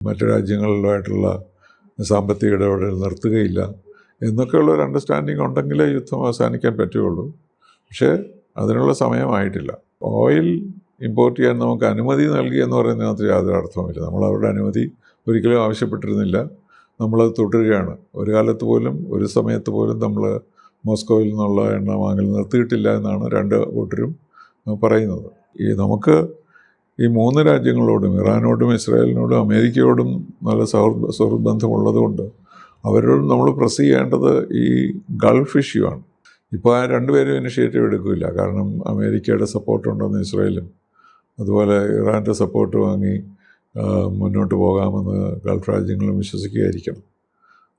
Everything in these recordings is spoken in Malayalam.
മറ്റു രാജ്യങ്ങളിലുമായിട്ടുള്ള സാമ്പത്തിക ഇടപെടൽ നിർത്തുകയില്ല എന്നൊക്കെയുള്ള ഒരു അണ്ടർസ്റ്റാൻഡിങ് ഉണ്ടെങ്കിലേ യുദ്ധം അവസാനിക്കാൻ പറ്റുകയുള്ളൂ. പക്ഷേ അതിനുള്ള സമയമായിട്ടില്ല. ഓയിൽ ഇമ്പോർട്ട് ചെയ്യാൻ നമുക്ക് അനുമതി നൽകി എന്ന് പറയുന്നതിനകത്ത് യാതൊരു അർത്ഥവുമില്ല. നമ്മൾ അവരുടെ അനുമതി ഒരിക്കലും ആവശ്യപ്പെട്ടിരുന്നില്ല. നമ്മളത് തുടരുകയാണ്. ഒരു കാലത്ത് പോലും ഒരു സമയത്ത് പോലും നമ്മൾ മോസ്കോയിൽ നിന്നുള്ള എണ്ണ വാങ്ങൽ നിർത്തിയിട്ടില്ല എന്നാണ് രണ്ട് കൂട്ടരും പറയുന്നത്. നമുക്ക് ഈ മൂന്ന് രാജ്യങ്ങളോടും, ഇറാനോടും ഇസ്രായേലിനോടും അമേരിക്കയോടും നല്ല സുഹൃത്ത് ബന്ധമുള്ളതുകൊണ്ട് അവരോട് നമ്മൾ പ്രസ് ചെയ്യേണ്ടത് ഈ ഗൾഫ് ഇഷ്യൂ ആണ്. ഇപ്പോൾ ആ രണ്ടുപേരും ഇനിഷ്യേറ്റീവ് എടുക്കില്ല. കാരണം അമേരിക്കയുടെ സപ്പോർട്ടുണ്ടെന്ന് ഇസ്രായേലും അതുപോലെ ഇറാൻ്റെ സപ്പോർട്ട് വാങ്ങി മുന്നോട്ട് പോകാമെന്ന് ഗൾഫ് രാജ്യങ്ങളും വിശ്വസിക്കുകയായിരിക്കണം.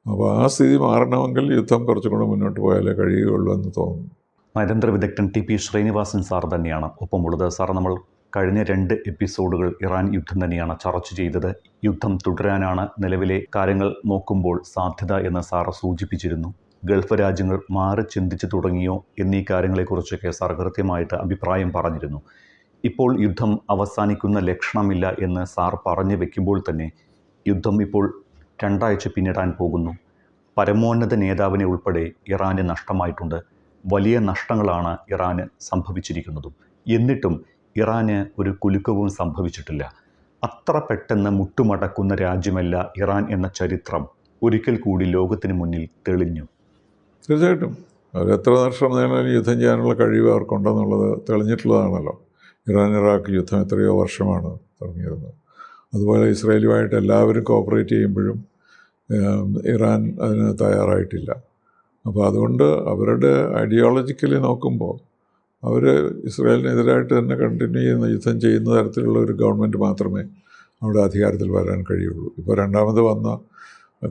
അപ്പോൾ ആ സ്ഥിതി മാറണമെങ്കിൽ യുദ്ധം കുറച്ചും കൂടെ മുന്നോട്ട് പോയാലേ കഴിയുകയുള്ളൂ എന്ന് തോന്നുന്നു. നയതന്ത്ര വിദഗ്ധൻ ടി പി ശ്രീനിവാസൻ സാർ തന്നെയാണ് ഒപ്പമുള്ളത്. സാർ, നമ്മൾ കഴിഞ്ഞ 2 എപ്പിസോഡുകൾ ഇറാൻ യുദ്ധം തന്നെയാണ് ചർച്ച ചെയ്തത്. യുദ്ധം തുടരാനാണ് നിലവിലെ കാര്യങ്ങൾ നോക്കുമ്പോൾ സാധ്യത എന്ന് സാർ സൂചിപ്പിച്ചിരുന്നു. ഗൾഫ് രാജ്യങ്ങൾ മാറി ചിന്തിച്ചു തുടങ്ങിയോ എന്നീ കാര്യങ്ങളെക്കുറിച്ചൊക്കെ സാർ കൃത്യമായിട്ട് അഭിപ്രായം പറഞ്ഞിരുന്നു. ഇപ്പോൾ യുദ്ധം അവസാനിക്കുന്ന ലക്ഷണമില്ല എന്ന് സാർ പറഞ്ഞു വെക്കുമ്പോൾ തന്നെ യുദ്ധം ഇപ്പോൾ 2 ആഴ്ച പിന്നിടാൻ പോകുന്നു. പരമോന്നത നേതാവിനെ ഉൾപ്പെടെ ഇറാന് നഷ്ടമായിട്ടുണ്ട്. വലിയ നഷ്ടങ്ങളാണ് ഇറാന് സംഭവിച്ചിരിക്കുന്നതും. എന്നിട്ടും ഇറാന് ഒരു കുലുക്കവും സംഭവിച്ചിട്ടില്ല. അത്ര പെട്ടെന്ന് മുട്ടുമടക്കുന്ന രാജ്യമല്ല ഇറാൻ എന്ന ചരിത്രം ഒരിക്കൽ കൂടി ലോകത്തിന് മുന്നിൽ തെളിഞ്ഞു. തീർച്ചയായിട്ടും അവർ എത്ര വർഷം നേരം യുദ്ധം ചെയ്യാനുള്ള കഴിവ് അവർക്കുണ്ടെന്നുള്ളത് തെളിഞ്ഞിട്ടുള്ളതാണല്ലോ. ഇറാൻ-ഇറാഖ് യുദ്ധം എത്രയോ വർഷമാണ് തുടങ്ങിയിരുന്നത്. അതുപോലെ ഇസ്രായേലുമായിട്ട് എല്ലാവരും കോപ്പറേറ്റ് ചെയ്യുമ്പോഴും ഇറാൻ അതിന് തയ്യാറായിട്ടില്ല. അപ്പോൾ അതുകൊണ്ട് അവരുടെ ഐഡിയോളജിക്കലി നോക്കുമ്പോൾ അവർ ഇസ്രായേലിനെതിരായിട്ട് തന്നെ കണ്ടിന്യൂ ചെയ്യുന്ന യുദ്ധം ചെയ്യുന്ന തരത്തിലുള്ള ഒരു ഗവൺമെൻറ് മാത്രമേ അവിടെ അധികാരത്തിൽ വരാൻ കഴിയുള്ളൂ. ഇപ്പോൾ രണ്ടാമത് വന്ന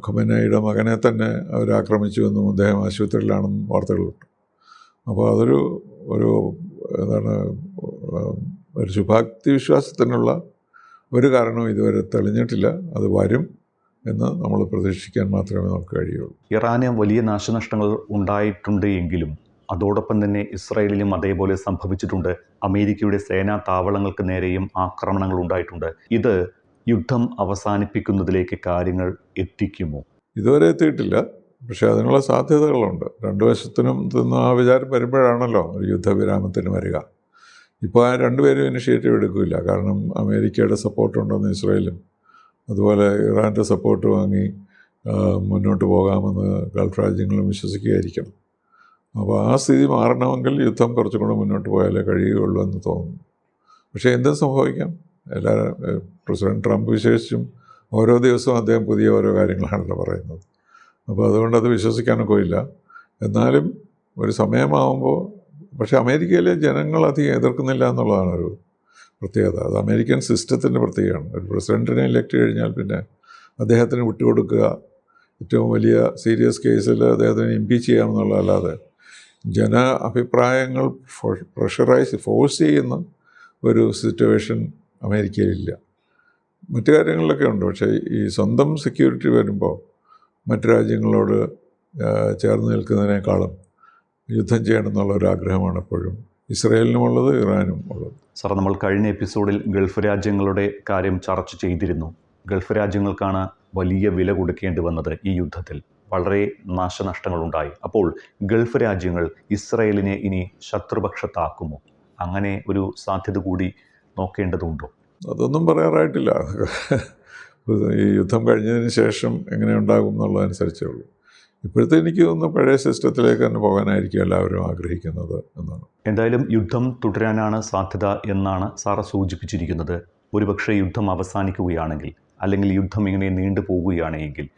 ഖൊമൈനിയുടെ മകനെ തന്നെ അവർ ആക്രമിച്ചു എന്നും അദ്ദേഹം ആശുപത്രിയിലാണെന്നും വാർത്തകളുണ്ട്. അപ്പോൾ അതൊരു ഒരു ശുഭാപ്തി വിശ്വാസത്തിനുള്ള ഒരു കാരണവും ഇതുവരെ തെളിഞ്ഞിട്ടില്ല. അത് വരും എന്ന് നമ്മൾ പ്രതീക്ഷിക്കാൻ മാത്രമേ നമുക്ക് കഴിയുള്ളൂ. ഇറാന് വലിയ നാശനഷ്ടങ്ങൾ ഉണ്ടായിട്ടുണ്ട് എങ്കിലും അതോടൊപ്പം തന്നെ ഇസ്രായേലിലും അതേപോലെ സംഭവിച്ചിട്ടുണ്ട്. അമേരിക്കയുടെ സേനാ താവളങ്ങൾക്ക് നേരെയും ആക്രമണങ്ങൾ ഉണ്ടായിട്ടുണ്ട്. ഇത് യുദ്ധം അവസാനിപ്പിക്കുന്നതിലേക്ക് കാര്യങ്ങൾ എത്തിക്കുമോ? ഇതുവരെ എത്തിയിട്ടില്ല. പക്ഷേ അതിനുള്ള സാധ്യതകളുണ്ട്. രണ്ടു വശത്തിനും ആ വിചാരം വരുമ്പോഴാണല്ലോ ഒരു യുദ്ധവിരാമത്തിന് വരിക. ഇപ്പോൾ ആ രണ്ടുപേരും ഇനിഷ്യേറ്റീവ് എടുക്കില്ല. കാരണം അമേരിക്കയുടെ സപ്പോർട്ടുണ്ടെന്ന് ഇസ്രായേലും അതുപോലെ ഇറാൻ്റെ സപ്പോർട്ട് വാങ്ങി മുന്നോട്ട് പോകാമെന്ന് ഗൾഫ് രാജ്യങ്ങളും വിശ്വസിക്കുകയായിരിക്കണം. അപ്പോൾ ആ സ്ഥിതി മാറണമെങ്കിൽ യുദ്ധം കുറച്ചും കൂടെ മുന്നോട്ട് പോയാലേ കഴിയുകയുള്ളൂ എന്ന് തോന്നുന്നു. പക്ഷേ എന്തും സംഭവിക്കാം. പ്രസിഡന്റ് ട്രംപ് വിശേഷിച്ചും ഓരോ ദിവസവും അദ്ദേഹം പുതിയ ഓരോ കാര്യങ്ങളാണല്ലോ പറയുന്നത്. അപ്പോൾ അതുകൊണ്ടത് വിശ്വസിക്കാനൊക്കെ ഇല്ല. എന്നാലും ഒരു സമയമാകുമ്പോൾ, പക്ഷേ അമേരിക്കയിലെ ജനങ്ങൾ അധികം എതിർക്കുന്നില്ല എന്നുള്ളതാണ് ഒരു പ്രത്യേകത. അത് അമേരിക്കൻ സിസ്റ്റത്തിൻ്റെ പ്രത്യേകമാണ്. ഒരു പ്രസിഡൻറ്റിനെ ഇലക്ട് കഴിഞ്ഞാൽ പിന്നെ അദ്ദേഹത്തിന് വിട്ടുകൊടുക്കുക, ഏറ്റവും വലിയ സീരിയസ് കേസിൽ അദ്ദേഹത്തിന് ഇംപീച്ച് ചെയ്യാമെന്നുള്ളതല്ലാതെ ജന അഭിപ്രായങ്ങൾ ഫോഴ്സ് ചെയ്യുന്ന ഒരു സിറ്റുവേഷൻ അമേരിക്കയിലില്ല. മറ്റു കാര്യങ്ങളിലൊക്കെ ഉണ്ട്. പക്ഷേ ഈ സ്വന്തം സെക്യൂരിറ്റി വരുമ്പോൾ മറ്റു രാജ്യങ്ങളോട് ചേർന്ന് നിൽക്കുന്നതിനേക്കാളും യുദ്ധം ചെയ്യണമെന്നുള്ള ഒരു ആഗ്രഹമാണ് എപ്പോഴും ഇസ്രായേലിനുമുള്ളത്, ഇറാനും ഉള്ളത്. സാർ, നമ്മൾ കഴിഞ്ഞ എപ്പിസോഡിൽ ഗൾഫ് രാജ്യങ്ങളുടെ കാര്യം ചർച്ച ചെയ്തിരുന്നു. ഗൾഫ് രാജ്യങ്ങൾക്കാണ് വലിയ വില കൊടുക്കേണ്ടി വന്നത് ഈ യുദ്ധത്തിൽ. വളരെ നാശനഷ്ടങ്ങളുണ്ടായി. അപ്പോൾ ഗൾഫ് രാജ്യങ്ങൾ ഇസ്രായേലിനെ ഇനി ശത്രുപക്ഷത്താക്കുമോ? അങ്ങനെ ഒരു സാധ്യത കൂടി നോക്കേണ്ടതുണ്ടോ? അതൊന്നും പറയാറായിട്ടില്ല. ഈ യുദ്ധം കഴിഞ്ഞതിന് ശേഷം എങ്ങനെ ഉണ്ടാകും എന്നുള്ളതനുസരിച്ചേ ഉള്ളൂ. ഇപ്പോഴത്തെ എനിക്ക് തോന്നുന്നു പഴയ സിസ്റ്റത്തിലേക്ക് തന്നെ പോകാനായിരിക്കും എല്ലാവരും ആഗ്രഹിക്കുന്നത് എന്നാണ്. എന്തായാലും യുദ്ധം തുടരാനാണ് സാധ്യത എന്നാണ് സാറ് സൂചിപ്പിച്ചിരിക്കുന്നത്. ഒരുപക്ഷെ യുദ്ധം അവസാനിക്കുകയാണെങ്കിൽ, അല്ലെങ്കിൽ യുദ്ധം ഇങ്ങനെ നീണ്ടു പോവുകയാണെങ്കിൽ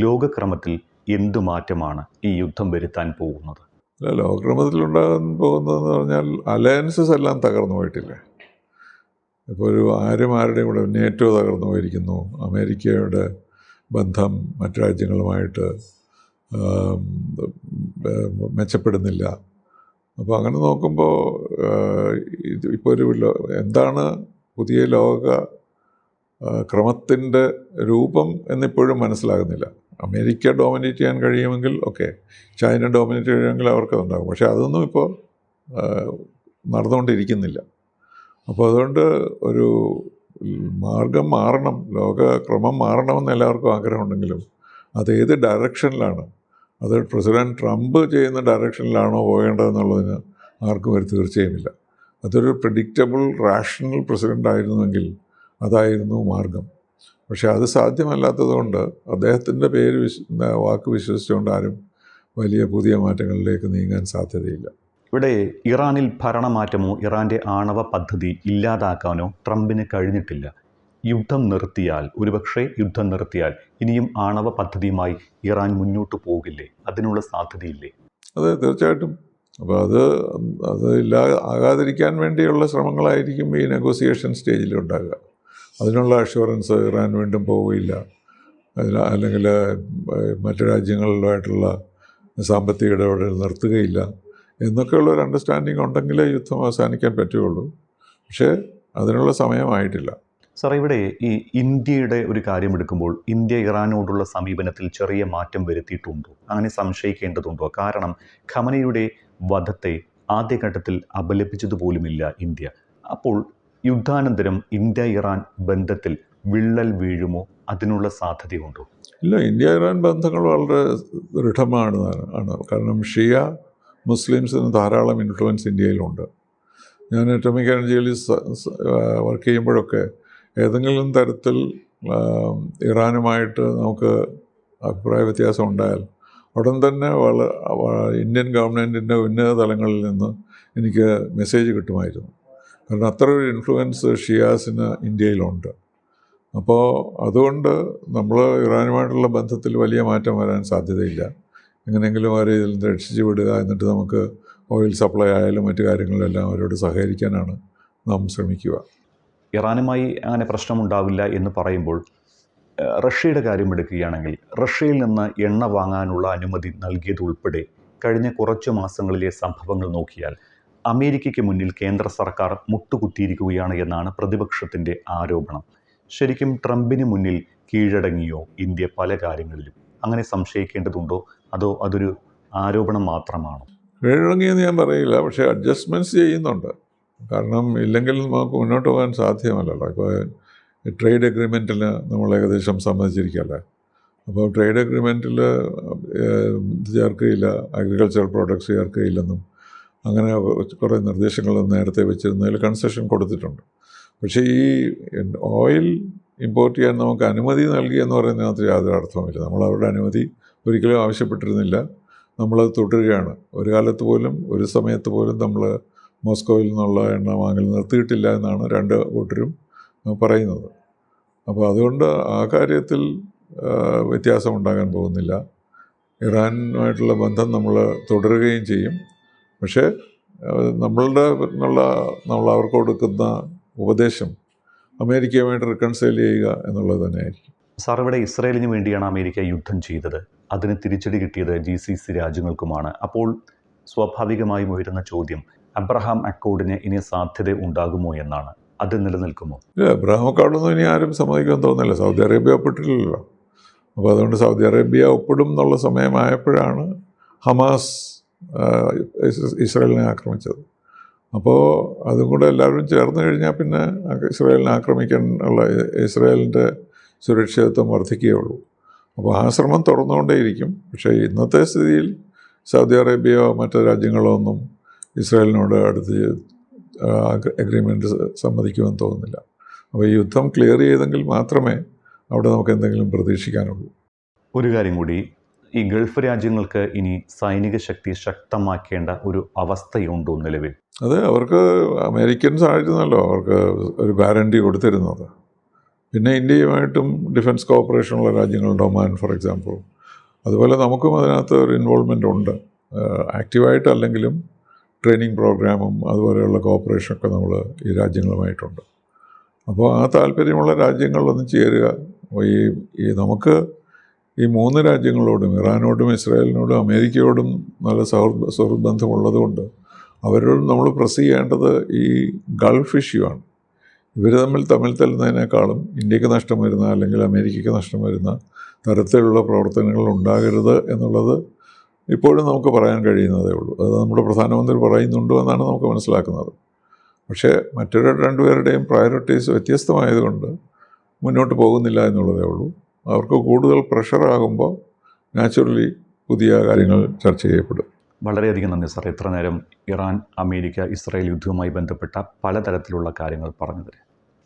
ലോകക്രമത്തിൽ എന്തു മാറ്റമാണ് ഈ യുദ്ധം വരുത്താൻ പോകുന്നത്? അല്ല, ലോകക്രമത്തിലുണ്ടാകാൻ പോകുന്നതെന്ന് പറഞ്ഞാൽ അലയൻസസ് എല്ലാം തകർന്നു പോയിട്ടില്ലേ. ഇപ്പോൾ ആരുടെയും കൂടെ നേറ്റോ തകർന്നു പോയിരിക്കുന്നു. അമേരിക്കയുടെ ബന്ധം മറ്റു രാജ്യങ്ങളുമായിട്ട് മെച്ചപ്പെടുന്നില്ല. അപ്പോൾ അങ്ങനെ നോക്കുമ്പോൾ ഇപ്പോൾ എന്താണ് പുതിയ ലോക ക്രമത്തിൻ്റെ രൂപം എന്നിപ്പോഴും മനസ്സിലാകുന്നില്ല. അമേരിക്ക ഡോമിനേറ്റ് ചെയ്യാൻ കഴിയുമെങ്കിൽ ഓക്കെ, ചൈന ഡോമിനേറ്റ് ചെയ്യുമെങ്കിൽ അവർക്കതുണ്ടാകും. പക്ഷേ അതൊന്നും ഇപ്പോൾ നടന്നുകൊണ്ടിരിക്കുന്നില്ല. അപ്പോൾ അതുകൊണ്ട് ഒരു മാർഗം മാറണം, ലോകക്രമം മാറണമെന്ന് എല്ലാവർക്കും ആഗ്രഹമുണ്ടെങ്കിലും അത് ഏത് ഡയറക്ഷനിലാണ്, അത് പ്രസിഡന്റ് ട്രംപ് ചെയ്യുന്ന ഡയറക്ഷനിലാണോ പോകേണ്ടതെന്നുള്ളതിന് ആർക്കും ഒരു തീർച്ചയുമില്ല. അതൊരു പ്രെഡിക്റ്റബിൾ റാഷണൽ പ്രസിഡൻ്റ് ആയിരുന്നുവെങ്കിൽ അതായിരുന്നു മാർഗം. പക്ഷേ അത് സാധ്യമല്ലാത്തതുകൊണ്ട് അദ്ദേഹത്തിൻ്റെ വാക്ക് വിശ്വസിച്ചുകൊണ്ട് ആരും വലിയ പുതിയ മാറ്റങ്ങളിലേക്ക് നീങ്ങാൻ സാധ്യതയില്ല. ഇവിടെ ഇറാനിൽ ഭരണമാറ്റമോ ഇറാൻ്റെ ആണവ പദ്ധതി ഇല്ലാതാക്കാനോ ട്രംപിന് കഴിഞ്ഞിട്ടില്ല. യുദ്ധം നിർത്തിയാൽ, ഒരുപക്ഷെ യുദ്ധം നിർത്തിയാൽ ഇനിയും ആണവ പദ്ധതിയുമായി ഇറാൻ മുന്നോട്ട് പോകില്ലേ? അതിനുള്ള സാധ്യതയില്ലേ? അതെ, തീർച്ചയായിട്ടും. അപ്പോൾ അത് ആകാതിരിക്കാൻ വേണ്ടിയുള്ള ശ്രമങ്ങളായിരിക്കും ഈ നെഗോസിയേഷൻ സ്റ്റേജിലുണ്ടാകുക. അതിനുള്ള അഷുറൻസ് ഇറാൻ വീണ്ടും പോവുകയില്ല, അല്ലെങ്കിൽ മറ്റു രാജ്യങ്ങളുമായിട്ടുള്ള സാമ്പത്തിക ഇടപെടൽ നിർത്തുകയില്ല എന്നൊക്കെയുള്ള ഒരു അണ്ടർസ്റ്റാൻഡിങ് ഉണ്ടെങ്കിലേ യുദ്ധം അവസാനിക്കാൻ പറ്റുകയുള്ളൂ. പക്ഷേ അതിനുള്ള സമയമായിട്ടില്ല. സാർ, ഇവിടെ ഈ ഇന്ത്യയുടെ ഒരു കാര്യമെടുക്കുമ്പോൾ ഇന്ത്യ ഇറാനോടുള്ള സമീപനത്തിൽ ചെറിയ മാറ്റം വരുത്തിയിട്ടുണ്ടോ? അങ്ങനെ സംശയിക്കേണ്ടതുണ്ടോ? കാരണം ഖമനയുടെ വധത്തെ ആദ്യഘട്ടത്തിൽ അപലപിച്ചതുപോലുമില്ല ഇന്ത്യ. അപ്പോൾ യുദ്ധാനന്തരം ഇന്ത്യ ഇറാൻ ബന്ധത്തിൽ വിള്ളൽ വീഴുമോ? അതിനുള്ള സാധ്യതയുണ്ടോ? ഇല്ല, ഇന്ത്യ ഇറാൻ ബന്ധങ്ങൾ വളരെ ദൃഢമാണ്. കാരണം ഷിയ മുസ്ലിംസിന് ധാരാളം ഇൻഫ്ലുവൻസ് ഇന്ത്യയിലുണ്ട്. ഞാൻ അറ്റോമിക് എനർജിയിൽ വർക്ക് ചെയ്യുമ്പോഴൊക്കെ ഏതെങ്കിലും തരത്തിൽ ഇറാനുമായിട്ട് നമുക്ക് അഭിപ്രായ വ്യത്യാസം ഉണ്ടായാൽ ഉടൻ തന്നെ ഇന്ത്യൻ ഗവൺമെൻറ്റിൻ്റെ ഉന്നത തലങ്ങളിൽ നിന്ന് എനിക്ക് മെസ്സേജ് കിട്ടുമായിരുന്നു. കാരണം അത്ര ഒരു ഇൻഫ്ലുവൻസ് ഷിയാസിന് ഇന്ത്യയിലുണ്ട്. അപ്പോൾ അതുകൊണ്ട് നമ്മൾ ഇറാനുമായിട്ടുള്ള ബന്ധത്തിൽ വലിയ മാറ്റം വരാൻ സാധ്യതയില്ല. എങ്ങനെയെങ്കിലും അവരെ ഇതിൽ നിന്ന് രക്ഷിച്ചു വിടുക, എന്നിട്ട് നമുക്ക് ഓയിൽ സപ്ലൈ ആയാലും മറ്റു കാര്യങ്ങളിലെല്ലാം അവരോട് സഹകരിക്കാനാണ് നാം ശ്രമിക്കുക. ഇറാനുമായി അങ്ങനെ പ്രശ്നമുണ്ടാവില്ല എന്ന് പറയുമ്പോൾ റഷ്യയുടെ കാര്യം എടുക്കുകയാണെങ്കിൽ റഷ്യയിൽ നിന്ന് എണ്ണ വാങ്ങാനുള്ള അനുമതി നൽകിയതുൾപ്പെടെ കഴിഞ്ഞ കുറച്ച് മാസങ്ങളിലെ സംഭവങ്ങൾ നോക്കിയാൽ അമേരിക്കയ്ക്ക് മുന്നിൽ കേന്ദ്ര സർക്കാർ മുട്ടുകുത്തിയിരിക്കുകയാണ് എന്നാണ് പ്രതിപക്ഷത്തിൻ്റെ ആരോപണം. ശരിക്കും ട്രംപിന് മുന്നിൽ കീഴടങ്ങിയോ ഇന്ത്യ പല കാര്യങ്ങളിലും? അങ്ങനെ സംശയിക്കേണ്ടതുണ്ടോ, അതോ അതൊരു ആരോപണം മാത്രമാണോ? കീഴടങ്ങിയെന്ന് ഞാൻ പറയില്ല, പക്ഷേ അഡ്ജസ്റ്റ്മെൻറ്റ്സ് ചെയ്യുന്നുണ്ട്. കാരണം ഇല്ലെങ്കിൽ നമുക്ക് മുന്നോട്ട് പോകാൻ സാധ്യമല്ലല്ലോ. ഇപ്പോൾ ട്രേഡ് അഗ്രിമെൻറ്റിൽ നമ്മൾ ഏകദേശം സമ്മതിച്ചിരിക്കുകയല്ലേ. അപ്പോൾ ട്രേഡ് അഗ്രിമെൻറ്റിൽ ചേർക്കുകയില്ല, അഗ്രികൾച്ചറൽ പ്രോഡക്ട്സ് ചേർക്കുകയില്ലെന്നും അങ്ങനെ കുറേ നിർദ്ദേശങ്ങൾ നേരത്തെ വെച്ചിരുന്നതിൽ കൺസെഷൻ കൊടുത്തിട്ടുണ്ട്. പക്ഷേ ഈ ഓയിൽ ഇമ്പോർട്ട് ചെയ്യാൻ നമുക്ക് അനുമതി നൽകി എന്ന് പറയുന്നതിനകത്ത് യാതൊരു അർത്ഥവുമില്ല. നമ്മൾ അവരുടെ അനുമതി ഒരിക്കലും ആവശ്യപ്പെട്ടിരുന്നില്ല, നമ്മളത് തുടരുകയാണ്. ഒരു കാലത്ത് പോലും ഒരു സമയത്ത് പോലും നമ്മൾ മോസ്കോയിൽ നിന്നുള്ള എണ്ണ വാങ്ങൽ നിർത്തിയിട്ടില്ല എന്നാണ് രണ്ട് കൂട്ടരും പറയുന്നത്. അപ്പോൾ അതുകൊണ്ട് ആ കാര്യത്തിൽ വ്യത്യാസമുണ്ടാകാൻ പോകുന്നില്ല. ഇറാനുമായിട്ടുള്ള ബന്ധം നമ്മൾ തുടരുകയും ചെയ്യും. പക്ഷേ നമ്മൾ അവർക്ക് കൊടുക്കുന്ന ഉപദേശം അമേരിക്കയുമായിട്ട് റിക്കൺസൈൽ ചെയ്യുക എന്നുള്ളത് തന്നെയായിരിക്കും. സാർ, ഇവിടെ ഇസ്രായേലിന് വേണ്ടിയാണ് അമേരിക്ക യുദ്ധം ചെയ്തത്. അതിന് തിരിച്ചടി കിട്ടിയത് GCC രാജ്യങ്ങൾക്കുമാണ്. അപ്പോൾ സ്വാഭാവികമായും ഉയരുന്ന ചോദ്യം, അബ്രഹാം അക്കോർഡിന് ഇനി സാധ്യത ഉണ്ടാകുമോ എന്നാണ്. അത് നിലനിൽക്കുമോ? ഇല്ല, അബ്രഹാം അക്കോർഡൊന്നും ഇനി ആരും സമ്മതിക്കാൻ തോന്നുന്നില്ല. സൗദി അറേബ്യ ഒപ്പിട്ടില്ലല്ലോ. അപ്പോൾ അതുകൊണ്ട് സൗദി അറേബ്യ ഒപ്പിടും എന്നുള്ള സമയമായപ്പോഴാണ് ഹമാസ് ഇസ്രായേലിനെ ആക്രമിച്ചത്. അപ്പോൾ അതും കൂടെ എല്ലാവരും ചേർന്ന് കഴിഞ്ഞാൽ പിന്നെ ഇസ്രായേലിനെ ആക്രമിക്കാൻ ഉള്ള ഇസ്രായേലിൻ്റെ സുരക്ഷിതത്വം വർദ്ധിക്കുകയുള്ളൂ. അപ്പോൾ ആ ശ്രമം തുറന്നുകൊണ്ടേയിരിക്കും. പക്ഷേ ഇന്നത്തെ സ്ഥിതിയിൽ സൗദി അറേബ്യയോ മറ്റു രാജ്യങ്ങളോ ഒന്നും ഇസ്രായേലിനോട് അടുത്ത് അഗ്രിമെൻറ്റ് സമ്മതിക്കുമെന്ന് തോന്നുന്നില്ല. അപ്പോൾ ഈ യുദ്ധം ക്ലിയർ ചെയ്തെങ്കിൽ മാത്രമേ അവിടെ നമുക്ക് എന്തെങ്കിലും പ്രതീക്ഷിക്കാനുള്ളൂ. ഒരു കാര്യം കൂടി, ഈ ഗൾഫ് രാജ്യങ്ങൾക്ക് ഇനി സൈനിക ശക്തി ശക്തമാക്കേണ്ട ഒരു അവസ്ഥയുണ്ടോ നിലവിൽ? അത് അവർക്ക് അമേരിക്കൻസ് ആയിരുന്നല്ലോ അവർക്ക് ഒരു ഗ്യാരണ്ടി കൊടുത്തിരുന്നത്. പിന്നെ ഇന്ത്യയുമായിട്ടും ഡിഫൻസ് കോപ്പറേഷനുള്ള രാജ്യങ്ങളുണ്ട്, ഒമാൻ ഫോർ എക്സാമ്പിൾ. അതുപോലെ നമുക്കും അതിനകത്ത് ഒരു ഇൻവോൾവ്മെൻ്റ് ഉണ്ട്. ആക്റ്റീവായിട്ടല്ലെങ്കിലും ട്രെയിനിങ് പ്രോഗ്രാമും അതുപോലെയുള്ള കോപ്പറേഷനൊക്കെ നമ്മൾ ഈ രാജ്യങ്ങളുമായിട്ടുണ്ട്. അപ്പോൾ ആ താല്പര്യമുള്ള രാജ്യങ്ങളിലൊന്നും ചേരുക. ഈ നമുക്ക് ഈ മൂന്ന് രാജ്യങ്ങളോടും, ഇറാനോടും ഇസ്രായേലിനോടും അമേരിക്കയോടും നല്ല സുഹൃത്ത് ബന്ധമുള്ളതുകൊണ്ട് അവരോട് നമ്മൾ പ്രസ് ചെയ്യേണ്ടത് ഈ ഗൾഫ് ഇഷ്യൂ ആണ്. ഇവർ തമ്മിൽ തല്ലുന്നതിനേക്കാളും ഇന്ത്യക്ക് നഷ്ടം വരുന്ന അല്ലെങ്കിൽ അമേരിക്കയ്ക്ക് നഷ്ടം വരുന്ന തരത്തിലുള്ള പ്രവർത്തനങ്ങൾ ഉണ്ടാകരുത് എന്നുള്ളത് ഇപ്പോഴും നമുക്ക് പറയാൻ കഴിയുന്നതേ ഉള്ളൂ. അത് നമ്മുടെ പ്രധാനമന്ത്രി പറയുന്നുണ്ടോ എന്നാണ് നമുക്ക് മനസ്സിലാക്കുന്നത്. പക്ഷേ മറ്റൊരു രണ്ടുപേരുടെയും പ്രയോറിറ്റീസ് വ്യത്യസ്തമായതുകൊണ്ട് മുന്നോട്ട് പോകുന്നില്ല എന്നുള്ളതേ ഉള്ളൂ. അവർക്ക് കൂടുതൽ പ്രഷറാകുമ്പോൾ നാച്ചുറലി പുതിയ കാര്യങ്ങൾ ചർച്ച ചെയ്യപ്പെടും. വളരെയധികം നന്ദി സാർ, ഇത്ര നേരം ഇറാൻ അമേരിക്ക ഇസ്രായേൽ യുദ്ധവുമായി ബന്ധപ്പെട്ട പലതരത്തിലുള്ള കാര്യങ്ങൾ പറഞ്ഞതിന്.